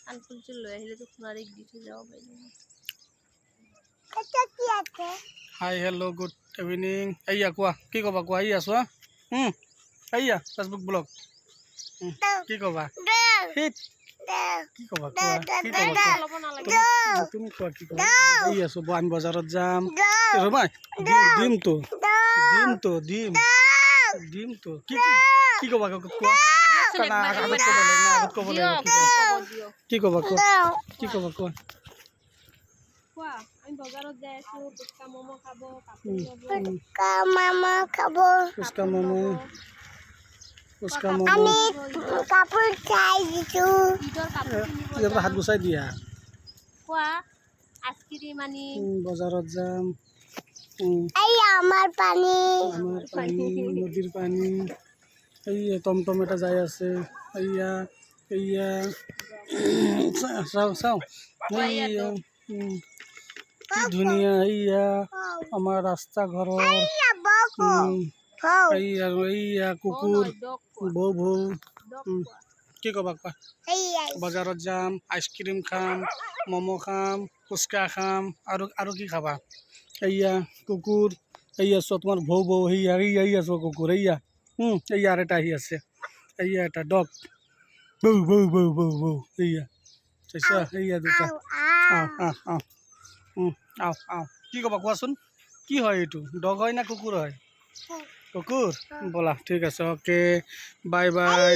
কাণফুলযোৰ লৈ আহিলেতো সোণাৰীক দি থৈ যাব পাৰিলোঁ। Hi hello' good evening. এইয়া কোৱা, কি ক'বা কোৱা? আহি আছো এইয়া ফেচবুক ব্লগ কি ক'বা? কি ক'বা কোৱা? কি ক'বা তুমি কোৱা? কি ক'বা? আহি আছো আমি বজাৰত যাম। ৰ'বা দিমতো কি কি ক'বা কোৱা? কি ক'বা কোৱা? কি ক'বা কোৱা? আমি বজাৰত যাই আছো, ফুচকা ম'ম' খাব, কাপোৰ চাই দিছো। হাত গুচাই দিয়া। খোৱা আইচক্ৰীম আনি বজাৰত যাম। আমাৰ পানী নদীৰ পানী। এইয়া টমটম এটা যাই আছে। এইয়া এইয়া চাওঁ কি ধুনীয়া। এইয়া আমাৰ ৰাস্তা ঘৰৰ এইয়া কুকুৰ বৌ কি ক'বা কোৱা? বজাৰত যাম, আইচক্ৰীম খাম, ম'ম' খাম, ফুচকা খাম, আৰু কি খাবা? এইয়া কুকুৰ। এইয়া চোৱা তোমাৰ বৌ এইয়া চোৱা কুকুৰ। এইয়া আৰু এটা আহি আছে। এইয়া এটা ডগ বৌ এইয়া চাইছা? এইয়া দুটা কি ক'বা কোৱাচোন? কি হয় এইটো? ডগ হয় না কুকুৰ হয়? কুকুৰ। ব'লা ঠিক আছে, অ'কে বাই বাই।